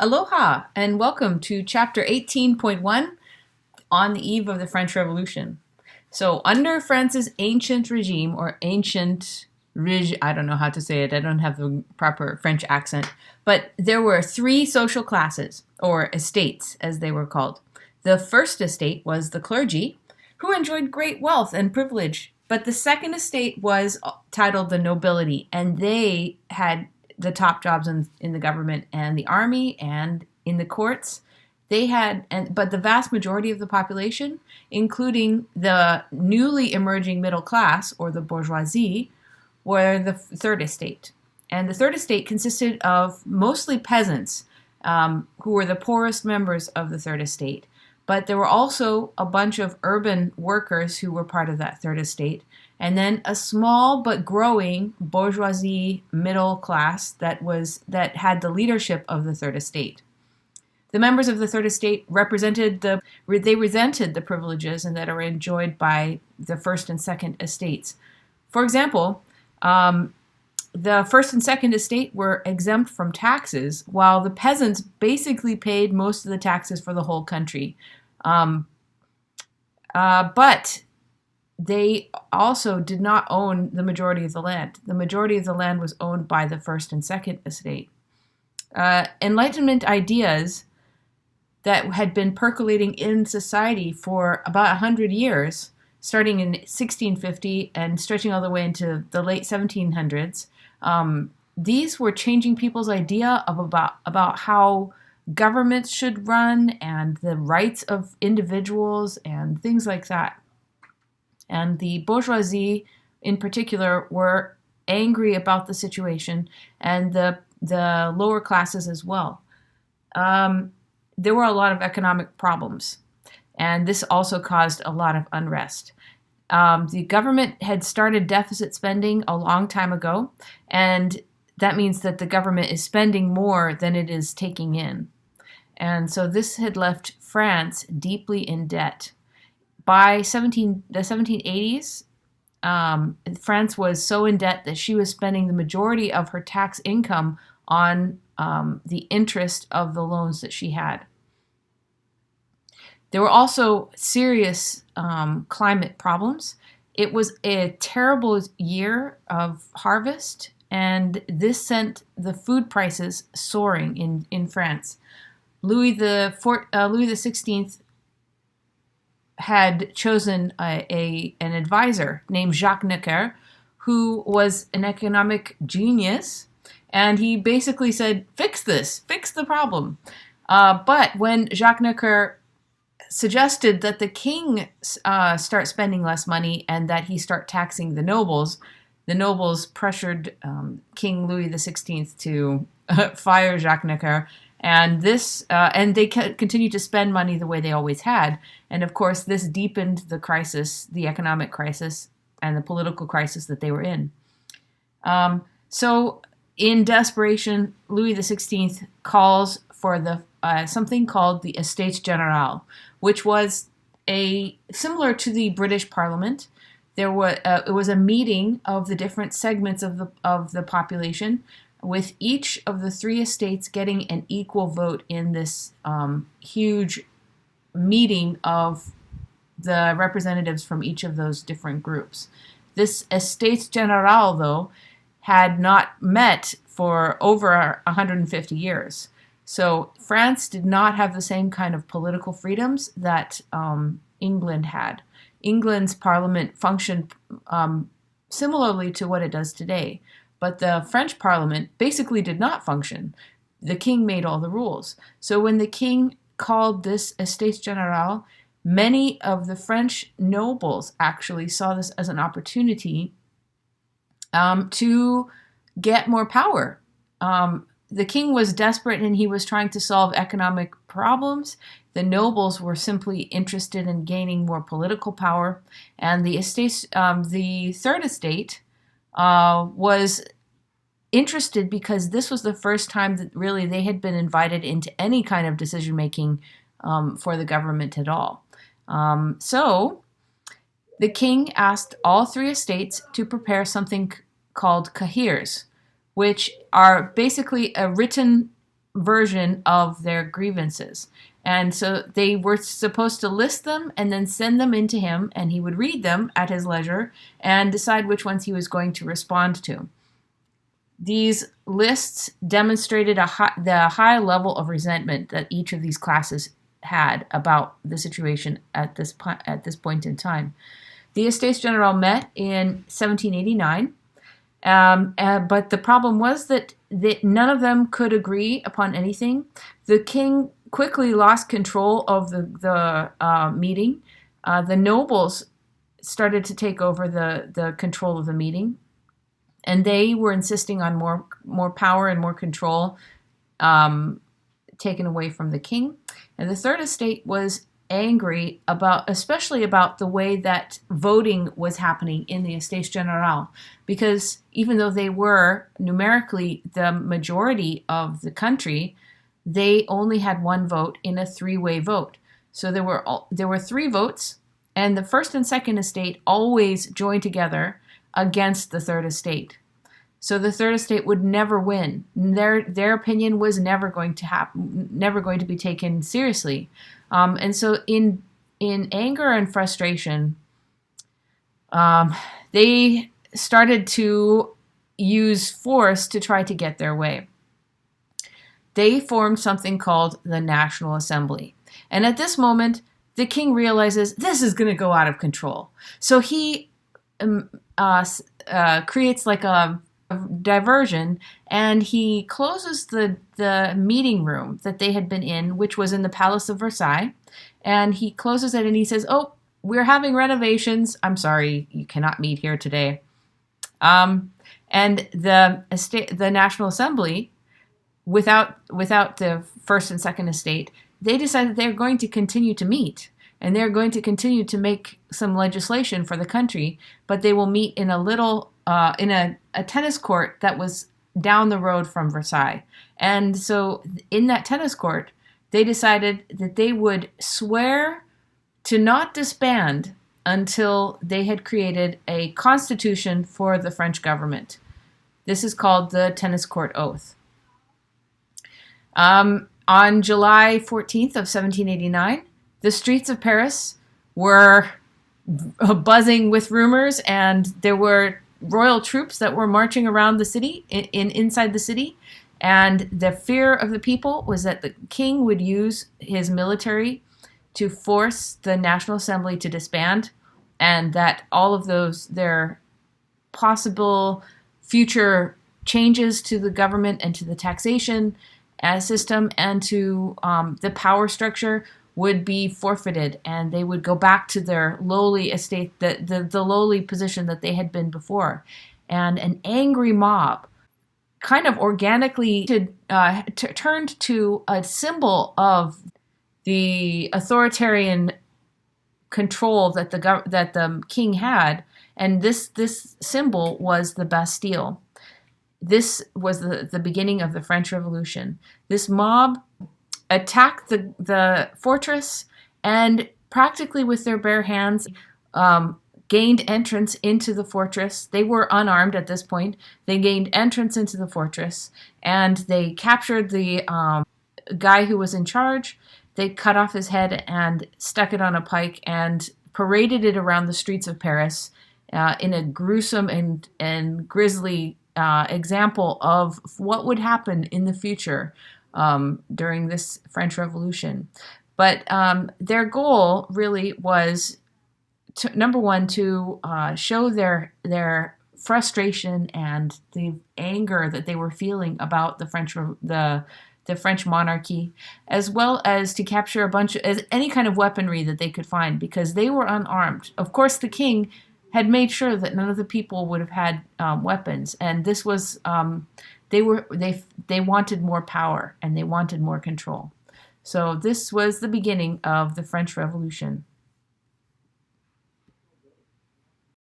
Aloha and welcome to chapter 18.1 on the eve of the French Revolution. So, under France's ancient regime, or ancient I don't know how to say it, I don't have the proper French accent, but there were three social classes, or estates as they were called. The first estate was the clergy, who enjoyed great wealth and privilege, but the second estate was titled the nobility, and they had the top jobs in the government and the army and in the courts. But the vast majority of the population, including the newly emerging middle class or the bourgeoisie, were the third estate. And the third estate consisted of mostly peasants, who were the poorest members of the third estate. But there were also a bunch of urban workers who were part of that third estate, and then a small but growing bourgeoisie middle class that had the leadership of the third estate. The members of the third estate resented the privileges and that are enjoyed by the first and second estates. For example, the first and second estate were exempt from taxes, while the peasants basically paid most of the taxes for the whole country. But they also did not own the majority of the land. The majority of the land was owned by the first and second estate. Enlightenment ideas that had been percolating in society for about 100 years, starting in 1650 and stretching all the way into the late 1700s, these were changing people's idea about how governments should run and the rights of individuals and things like that. And the bourgeoisie, in particular, were angry about the situation, and the lower classes as well. There were a lot of economic problems, and this also caused a lot of unrest. The government had started deficit spending a long time ago, and that means that the government is spending more than it is taking in. And so this had left France deeply in debt. By the 1780s, France was so in debt that she was spending the majority of her tax income on the interest of the loans that she had. There were also serious climate problems. It was a terrible year of harvest, and this sent the food prices soaring in France. Louis XVI had chosen an advisor named Jacques Necker, who was an economic genius, and he basically said, fix the problem. But when Jacques Necker suggested that the king start spending less money and that he start taxing the nobles pressured King Louis XVI to fire Jacques Necker. And they continued to spend money the way they always had. And of course, this deepened the crisis, the economic crisis, and the political crisis that they were in. So, in desperation, Louis XVI calls for something called the Estates Generales, which was similar to the British Parliament. It was a meeting of the different segments of the population, with each of the three estates getting an equal vote in this huge meeting of the representatives from each of those different groups. This Estates Generales, though, had not met for over 150 years. So France did not have the same kind of political freedoms that England had. England's parliament functioned similarly to what it does today. But the French Parliament basically did not function. The king made all the rules. So when the king called this Estates Generales, many of the French nobles actually saw this as an opportunity to get more power. The king was desperate and he was trying to solve economic problems. The nobles were simply interested in gaining more political power. And the third estate was interested because this was the first time that really they had been invited into any kind of decision making for the government at all. So the king asked all three estates to prepare something called cahiers, which are basically a written version of their grievances. And so they were supposed to list them and then send them in to him, and he would read them at his leisure and decide which ones he was going to respond to. These lists demonstrated the high level of resentment that each of these classes had about the situation at this point in time. The Estates General met in 1789, but the problem was that none of them could agree upon anything. The king quickly lost control of the meeting. The nobles started to take over the control of the meeting, and they were insisting on more power and more control taken away from the king. And the Third Estate was angry especially about the way that voting was happening in the Estates General, because even though they were numerically the majority of the country, they only had one vote in a three-way vote. So there were three votes, and the First and Second Estate always joined together against the Third Estate. So the Third Estate would never win. Their opinion was never going to be taken seriously. And so in anger and frustration, they started to use force to try to get their way. They formed something called the National Assembly. And at this moment, the king realizes this is going to go out of control. So he creates like a diversion, and he closes the meeting room that they had been in, which was in the Palace of Versailles, and he closes it and he says, "Oh, we're having renovations. I'm sorry, you cannot meet here today." And the National Assembly, without the First and Second Estate, they decided they're going to continue to meet, and they're going to continue to make some legislation for the country, but they will meet in a tennis court that was down the road from Versailles. And so in that tennis court, they decided that they would swear to not disband until they had created a constitution for the French government. This is called the Tennis Court Oath. On July 14th of 1789, the streets of Paris were buzzing with rumors, and there were royal troops that were marching around the city, inside the city, and the fear of the people was that the king would use his military to force the National Assembly to disband, and that all of their possible future changes to the government and to the taxation system and to the power structure would be forfeited, and they would go back to their lowly estate, the lowly position that they had been before. And an angry mob kind of organically turned to a symbol of the authoritarian control that the king had, and this symbol was the Bastille. This was the beginning of the French Revolution. This mob attacked the fortress and practically with their bare hands gained entrance into the fortress. They were unarmed at this point. They gained entrance into the fortress, and they captured the guy who was in charge. They cut off his head and stuck it on a pike and paraded it around the streets of Paris in a gruesome and grisly example of what would happen in the future during this French Revolution. But their goal really was, number one, to show their frustration and the anger that they were feeling about the French monarchy, as well as to capture any kind of weaponry that they could find, because they were unarmed. Of course, the king had made sure that none of the people would have had weapons, and this was they wanted more power and they wanted more control. So this was the beginning of the French Revolution.